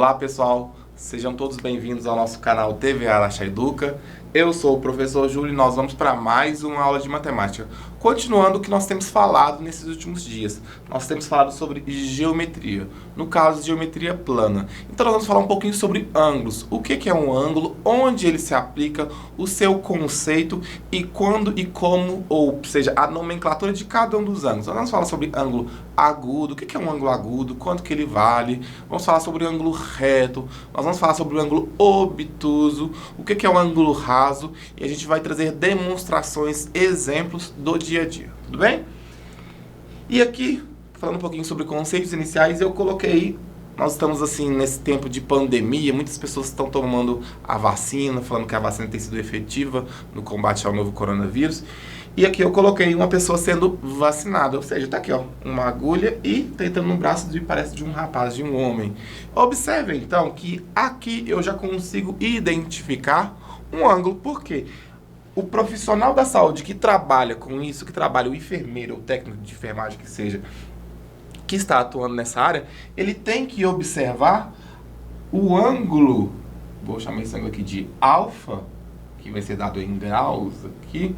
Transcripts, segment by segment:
Olá pessoal, sejam todos bem-vindos ao nosso canal TV Araxá Educa. Eu sou o professor Júlio e nós vamos para mais uma aula de matemática. Continuando o que nós temos falado nesses últimos dias. Nós temos falado sobre geometria, no caso, geometria plana. Então nós vamos falar um pouquinho sobre ângulos. O que é um ângulo, onde ele se aplica, o seu conceito e quando e como, ou seja, a nomenclatura de cada um dos ângulos. Nós vamos falar sobre ângulo agudo, o que é um ângulo agudo, quanto que ele vale. Vamos falar sobre o ângulo reto, nós vamos falar sobre o ângulo obtuso, o que é um ângulo raso, e a gente vai trazer demonstrações, exemplos do dia a dia, tudo bem? E aqui, falando um pouquinho sobre conceitos iniciais, eu coloquei, nós estamos assim nesse tempo de pandemia, muitas pessoas estão tomando a vacina, falando que a vacina tem sido efetiva no combate ao novo coronavírus, e aqui eu coloquei uma pessoa sendo vacinada, ou seja, tá aqui ó, uma agulha e tá entrando no braço parece de um rapaz, de um homem. Observe então que aqui eu já consigo identificar um ângulo, por quê? O profissional da saúde que trabalha com isso, que trabalha o enfermeiro ou técnico de enfermagem que seja, que está atuando nessa área, ele tem que observar o ângulo, vou chamar esse ângulo aqui de alfa, que vai ser dado em graus aqui,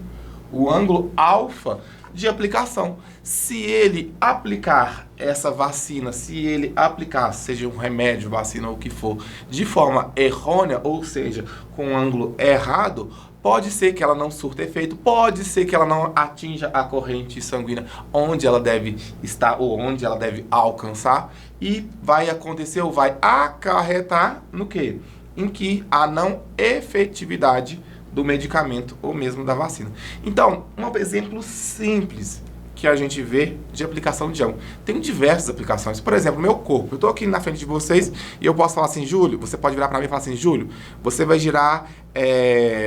o ângulo alfa de aplicação. Se ele aplicar essa vacina, se ele aplicar, seja um remédio, vacina ou o que for, de forma errônea, ou seja, com um ângulo errado, pode ser que ela não surta efeito, pode ser que ela não atinja a corrente sanguínea onde ela deve estar ou onde ela deve alcançar, e vai acontecer ou vai acarretar no quê? Em que a não efetividade do medicamento ou mesmo da vacina. Então, um exemplo simples que a gente vê de aplicação de ângulo. Tem diversas aplicações. Por exemplo, meu corpo. Eu estou aqui na frente de vocês e eu posso falar assim, Júlio, você pode virar para mim e falar assim, Júlio, você vai girar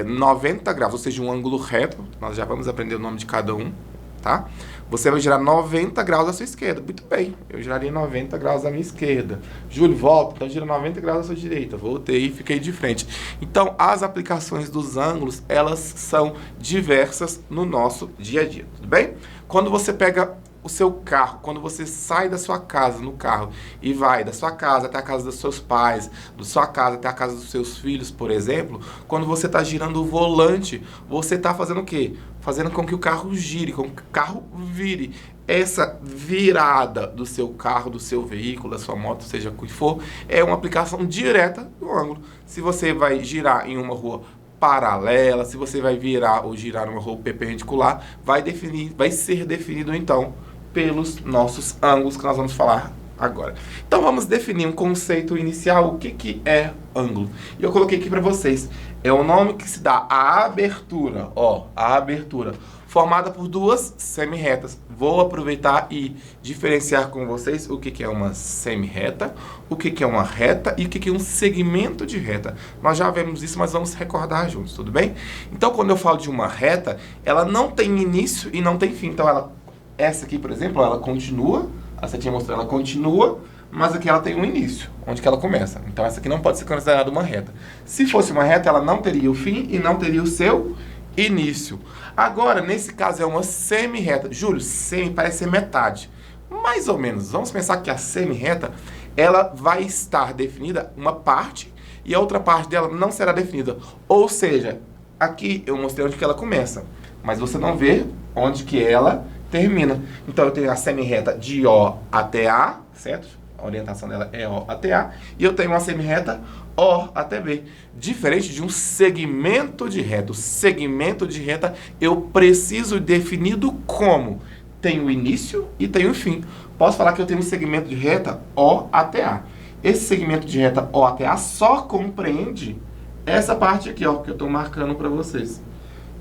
90 graus, ou seja, um ângulo reto. Nós já vamos aprender o nome de cada um, tá? Você vai girar 90 graus à sua esquerda. Muito bem, eu giraria 90 graus à minha esquerda. Júlio, volta, então gira 90 graus à sua direita. Voltei e fiquei de frente. Então, as aplicações dos ângulos, elas são diversas no nosso dia a dia, tudo bem? Quando você pega o seu carro, quando você sai da sua casa no carro e vai da sua casa até a casa dos seus pais, da sua casa até a casa dos seus filhos, por exemplo, quando você está girando o volante, você está fazendo o quê? Fazendo com que o carro gire, com que o carro vire. Essa virada do seu carro, do seu veículo, da sua moto, seja o que for, é uma aplicação direta do ângulo. Se você vai girar em uma rua paralela, se você vai virar ou girar numa rua perpendicular, vai ser definido então pelos nossos ângulos que nós vamos falar agora. Então vamos definir um conceito inicial, o que é ângulo. E eu coloquei aqui para vocês, é o nome que se dá à abertura, ó, a abertura, formada por duas semi-retas. Vou aproveitar e diferenciar com vocês o que é uma semi-reta, o que é uma reta e o que é um segmento de reta. Nós já vemos isso, mas vamos recordar juntos, tudo bem? Então quando eu falo de uma reta, ela não tem início e não tem fim. Então essa aqui, por exemplo, ela continua, a setinha mostrando, ela continua, mas aqui ela tem um início, onde que ela começa. Então essa aqui não pode ser considerada uma reta. Se fosse uma reta, ela não teria o fim e não teria o seu início. Agora, nesse caso, é uma semi-reta. Júlio, semi parece ser metade. Mais ou menos. Vamos pensar que a semi-reta, ela vai estar definida uma parte e a outra parte dela não será definida. Ou seja, aqui eu mostrei onde que ela começa, mas você não vê onde que ela termina. Então eu tenho a semi-reta de O até A, certo? A orientação dela é O até A. E eu tenho uma semi-reta O até B. Diferente de um segmento de reta. O segmento de reta eu preciso definido como? Tem o início e tem o fim. Posso falar que eu tenho um segmento de reta O até A. Esse segmento de reta O até A só compreende essa parte aqui, ó, que eu estou marcando para vocês.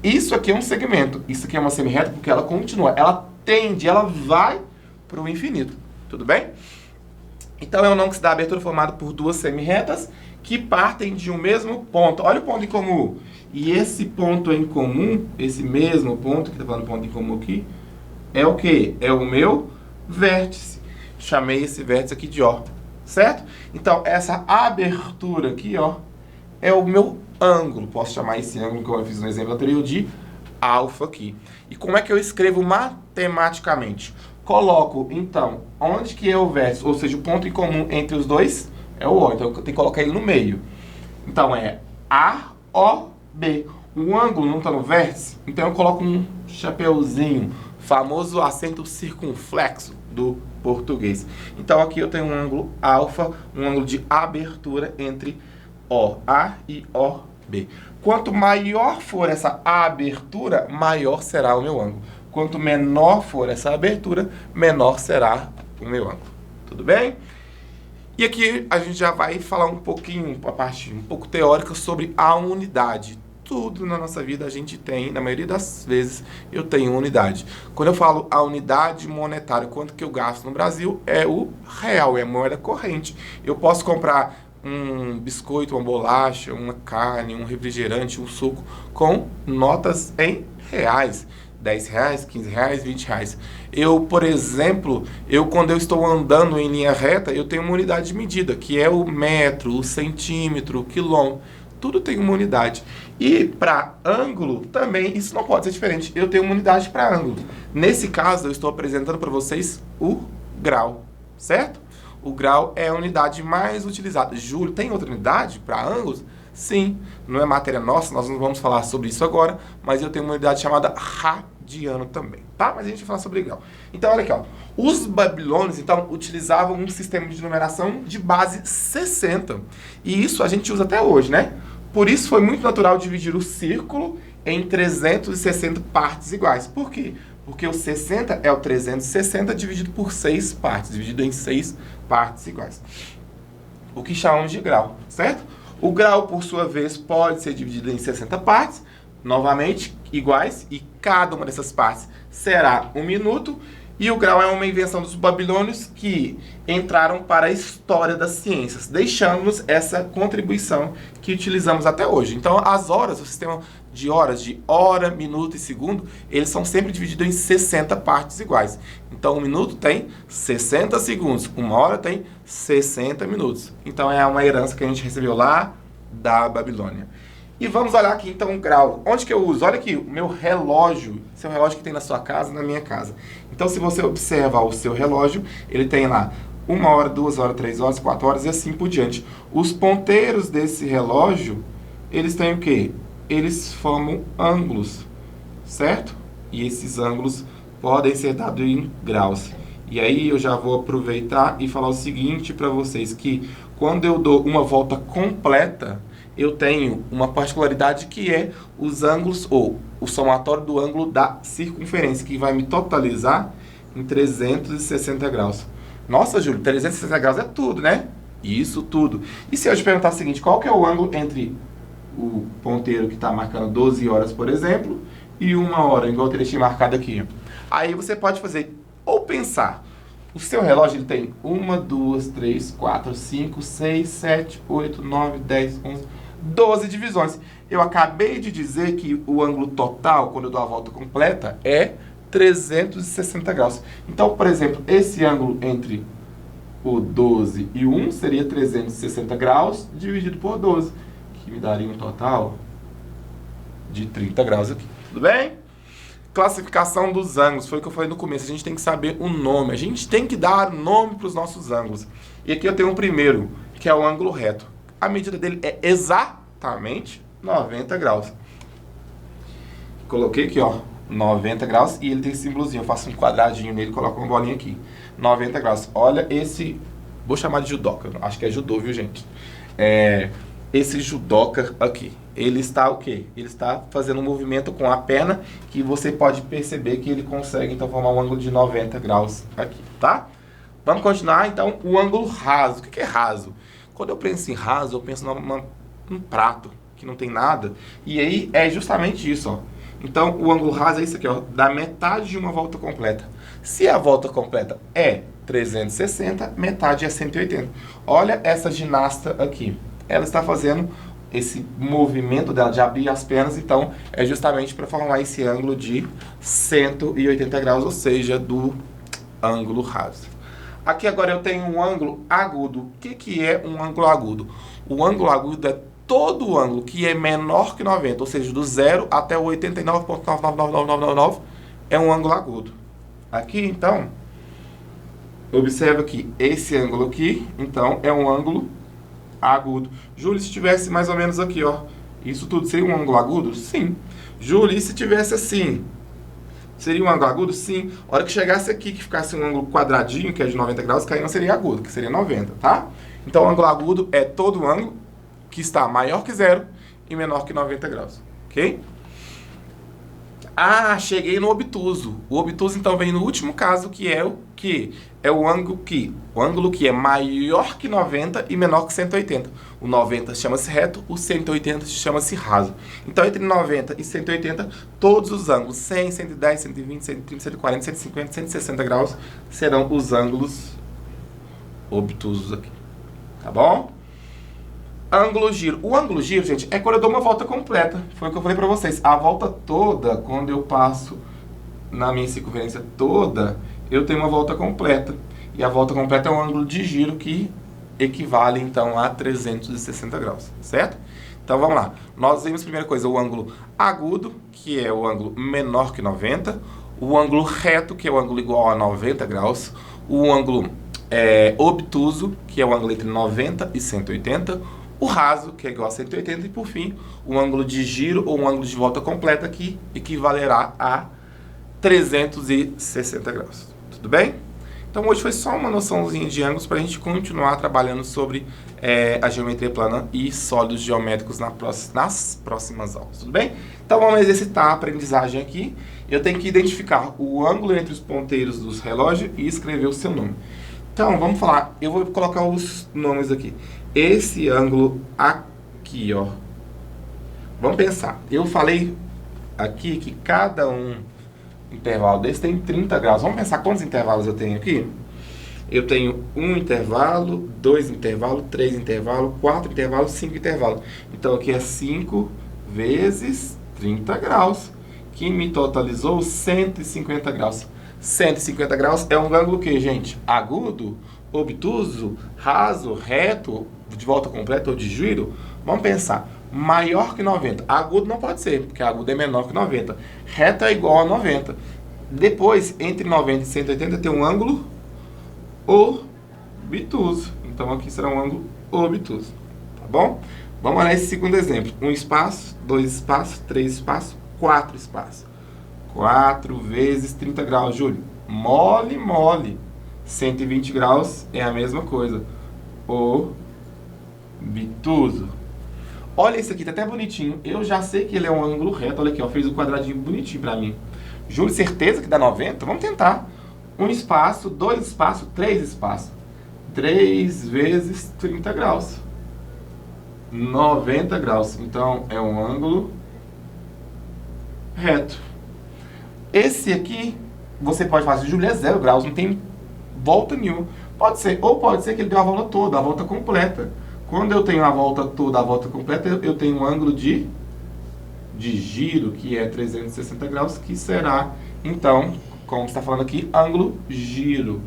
Isso aqui é um segmento. Isso aqui é uma semi-reta porque ela continua. Ela tende, ela vai para o infinito. Tudo bem? Então é um nome que se dá abertura formado por duas semi-retas que partem de um mesmo ponto. Olha o ponto em comum. E esse ponto em comum, esse mesmo ponto, que está falando ponto em comum aqui, é o quê? É o meu vértice. Chamei esse vértice aqui de O, certo? Então essa abertura aqui, ó, é o meu ângulo. Posso chamar esse ângulo, como eu fiz no exemplo anterior, de alfa aqui. E como é que eu escrevo matematicamente? Coloco, então, onde que é o vértice, ou seja, o ponto em comum entre os dois É o O, então eu tenho que colocar ele no meio. Então é AOB. O ângulo não está no vértice, então eu coloco um chapeuzinho, famoso acento circunflexo do português. Então aqui eu tenho um ângulo alfa, um ângulo de abertura entre OA e OB. Quanto maior for essa abertura, maior será o meu ângulo. Quanto menor for essa abertura, menor será o meu ângulo. Tudo bem? E aqui a gente já vai falar um pouquinho, a parte um pouco teórica sobre a unidade. Tudo na nossa vida a gente tem, na maioria das vezes eu tenho unidade. Quando eu falo a unidade monetária, quanto que eu gasto no Brasil, é o real, é a moeda corrente. Eu posso comprar um biscoito, uma bolacha, uma carne, um refrigerante, um suco com notas em reais. 10 reais, 15 reais, 20 reais. Eu, por exemplo, quando eu estou andando em linha reta, eu tenho uma unidade de medida, que é o metro, o centímetro, o quilômetro. Tudo tem uma unidade. E para ângulo também, isso não pode ser diferente. Eu tenho uma unidade para ângulo. Nesse caso, eu estou apresentando para vocês o grau, certo? O grau é a unidade mais utilizada. Júlio, tem outra unidade para ângulos? Sim, não é matéria nossa, nós não vamos falar sobre isso agora, mas eu tenho uma unidade chamada radiano também, tá? Mas a gente vai falar sobre grau. Então, olha aqui, ó. Os babilônios, então, utilizavam um sistema de numeração de base 60. E isso a gente usa até hoje, né? Por isso foi muito natural dividir o círculo em 360 partes iguais. Por quê? Porque o 60 é o 360 dividido por 6 partes, dividido em 6 partes iguais. O que chamamos de grau, certo? O grau, por sua vez, pode ser dividido em 60 partes, novamente iguais, e cada uma dessas partes será 1 minuto. E o grau é uma invenção dos babilônios que entraram para a história das ciências, deixando-nos essa contribuição que utilizamos até hoje. Então, as horas, o sistema de horas, de hora, minuto e segundo, eles são sempre divididos em 60 partes iguais. Então, 1 minuto tem 60 segundos, 1 hora tem 60 minutos. Então, é uma herança que a gente recebeu lá da Babilônia. E vamos olhar aqui, então, o grau. Onde que eu uso? Olha aqui, o meu relógio. Esse é o relógio que tem na sua casa, na minha casa. Então, se você observa o seu relógio, ele tem lá 1 hora, 2 horas, 3 horas, 4 horas e assim por diante. Os ponteiros desse relógio, eles têm o quê? Eles formam ângulos, certo? E esses ângulos podem ser dados em graus. E aí eu já vou aproveitar e falar o seguinte para vocês, que quando eu dou uma volta completa, eu tenho uma particularidade que é os ângulos, ou o somatório do ângulo da circunferência, que vai me totalizar em 360 graus. Nossa, Júlio, 360 graus é tudo, né? Isso tudo. E se eu te perguntar o seguinte, qual que é o ângulo entre o ponteiro que está marcando 12 horas, por exemplo, e 1 hora, igual eu teria marcado aqui? Aí você pode fazer, ou pensar, o seu relógio ele tem 1, 2, 3, 4, 5, 6, 7, 8, 9, 10, 11, 12 divisões. Eu acabei de dizer que o ângulo total, quando eu dou a volta completa, é 360 graus. Então, por exemplo, esse ângulo entre o 12 e o 1 seria 360 graus dividido por 12, que me daria um total de 30 graus aqui. Tudo bem? Classificação dos ângulos, foi o que eu falei no começo. A gente tem que saber o nome, a gente tem que dar nome para os nossos ângulos. E aqui eu tenho um primeiro, que é o ângulo reto. A medida dele é exatamente 90 graus. Coloquei aqui, ó, 90 graus, e ele tem esse símbolozinho. Eu faço um quadradinho nele, coloco uma bolinha aqui. 90 graus. Olha esse, vou chamar de judoca, acho que é judô, viu, gente? Esse judoca aqui, ele está o quê? Ele está fazendo um movimento com a perna, que você pode perceber que ele consegue, então, formar um ângulo de 90 graus aqui, tá? Vamos continuar, então, o ângulo raso. O que é raso? Quando eu penso em raso, eu penso num prato que não tem nada. E aí é justamente isso, ó. Então, o ângulo raso é isso aqui, ó, da metade de uma volta completa. Se a volta completa é 360, metade é 180. Olha essa ginasta aqui. Ela está fazendo esse movimento dela de abrir as pernas, então é justamente para formar esse ângulo de 180 graus, ou seja, do ângulo raso. Aqui agora eu tenho um ângulo agudo. O que é um ângulo agudo? O ângulo agudo é todo o ângulo que é menor que 90, ou seja, do 0 até o 89,99999 é um ângulo agudo. Aqui, então, observa que esse ângulo aqui, então, é um ângulo agudo. Júlio, se tivesse mais ou menos aqui, ó, isso tudo seria um ângulo agudo? Sim. Júlio, e se tivesse assim? Seria um ângulo agudo? Sim. A hora que chegasse aqui, que ficasse um ângulo quadradinho, que é de 90 graus, que aí não seria agudo, que seria 90, tá? Então, o ângulo agudo é todo ângulo que está maior que zero e menor que 90 graus, ok? Ah, cheguei no obtuso. O obtuso, então, vem no último caso, que é o quê? É o ângulo que é maior que 90 e menor que 180. O 90 chama-se reto, o 180 chama-se raso. Então, entre 90 e 180, todos os ângulos, 100, 110, 120, 130, 140, 150, 160 graus, serão os ângulos obtusos aqui. Tá bom? Ângulo giro. O ângulo giro, gente, é quando eu dou uma volta completa. Foi o que eu falei pra vocês. A volta toda, quando eu passo na minha circunferência toda, eu tenho uma volta completa. E a volta completa é um ângulo de giro que equivale, então, a 360 graus, certo? Então, vamos lá. Nós vimos, primeira coisa, o ângulo agudo, que é o ângulo menor que 90. O ângulo reto, que é o ângulo igual a 90 graus. O ângulo obtuso, que é o ângulo entre 90 e 180. O raso, que é igual a 180, e por fim, o ângulo de giro ou um ângulo de volta completa, que equivalerá a 360 graus. Tudo bem? Então hoje foi só uma noçãozinha de ângulos para a gente continuar trabalhando sobre a geometria plana e sólidos geométricos nas próximas aulas. Tudo bem? Então vamos exercitar a aprendizagem aqui. Eu tenho que identificar o ângulo entre os ponteiros dos relógios e escrever o seu nome. Então vamos falar, eu vou colocar os nomes aqui. Esse ângulo aqui, ó. Vamos pensar. Eu falei aqui que cada intervalo desse tem 30 graus. Vamos pensar quantos intervalos eu tenho aqui? Eu tenho um intervalo, dois intervalos, três intervalos, quatro intervalos, cinco intervalos. Então aqui é 5 vezes 30 graus, que me totalizou 150 graus. 150 graus é um ângulo que, gente? Agudo, obtuso, raso, reto, de volta completa ou de giro? Vamos pensar. Maior que 90. Agudo não pode ser, porque agudo é menor que 90. Reto é igual a 90. Depois, entre 90 e 180, tem um ângulo obtuso. Então, aqui será um ângulo obtuso. Tá bom? Vamos olhar esse segundo exemplo. Um espaço, dois espaços, três espaços, quatro espaços. 4 vezes 30 graus, Júlio. Mole, mole. 120 graus é a mesma coisa. Obtuso. Olha esse aqui, tá até bonitinho. Eu já sei que ele é um ângulo reto. Olha aqui, ó, fez um quadradinho bonitinho pra mim. Júlio, certeza que dá 90? Vamos tentar. Um espaço, dois espaços, três espaços. 3 vezes 30 graus. 90 graus. Então, é um ângulo reto. Esse aqui, você pode fazer, Júlio, é 0 graus, não tem volta nenhuma. Pode ser, ou pode ser que ele dê a volta toda, a volta completa. Quando eu tenho a volta toda, a volta completa, eu tenho um ângulo de giro, que é 360 graus, que será, então, como está falando aqui, ângulo giro.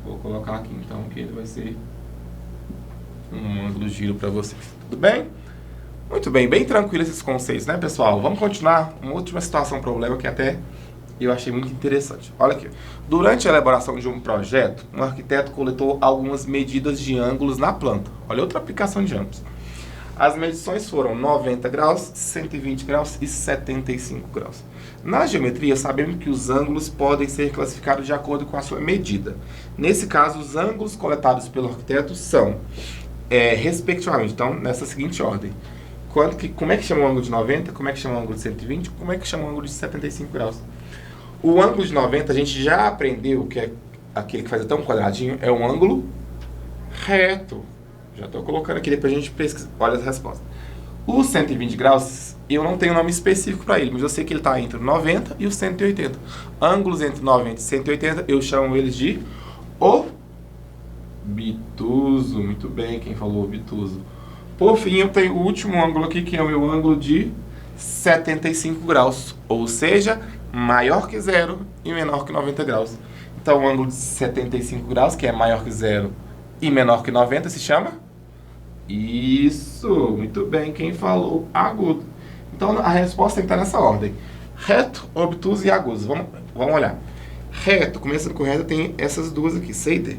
Vou colocar aqui, então, que ele vai ser um ângulo giro para vocês. Tudo bem? Muito bem, bem tranquilo esses conceitos, né, pessoal? Vamos continuar. Uma última situação, problema, que até eu achei muito interessante. Olha aqui. Durante a elaboração de um projeto, um arquiteto coletou algumas medidas de ângulos na planta. Olha outra aplicação de ângulos. As medições foram 90 graus, 120 graus e 75 graus. Na geometria, sabemos que os ângulos podem ser classificados de acordo com a sua medida. Nesse caso, os ângulos coletados pelo arquiteto são, respectivamente, então, nessa seguinte ordem. Como é que chama o ângulo de 90? Como é que chama o ângulo de 120? Como é que chama o ângulo de 75 graus? O ângulo de 90, a gente já aprendeu que é aquele que faz até um quadradinho, é um ângulo reto. Já estou colocando aqui, depois a gente pesquisa. Olha as respostas. O 120 graus, eu não tenho nome específico para ele, mas eu sei que ele está entre o 90 e o 180. Ângulos entre 90 e 180, eu chamo eles de obtuso. Muito bem, quem falou obtuso. Por fim, eu tenho o último ângulo aqui, que é o meu ângulo de 75 graus. Ou seja, maior que zero e menor que 90 graus. Então, o ângulo de 75 graus, que é maior que zero e menor que 90, se chama? Isso, muito bem, quem falou? Agudo. Então, a resposta tem que estar nessa ordem. Reto, obtuso e agudo. Vamos olhar. Reto, começando com reto, tem essas duas aqui, C e D.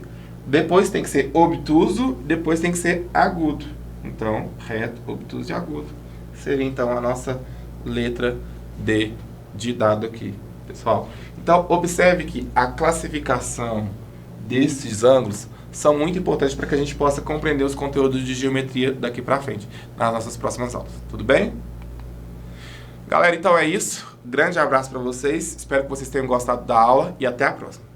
Depois tem que ser obtuso, depois tem que ser agudo. Então, reto, obtuso e agudo. Seria, então, a nossa letra D de dado aqui, pessoal. Então, observe que a classificação desses ângulos são muito importantes para que a gente possa compreender os conteúdos de geometria daqui para frente, nas nossas próximas aulas. Tudo bem? Galera, então é isso. Grande abraço para vocês. Espero que vocês tenham gostado da aula e até a próxima.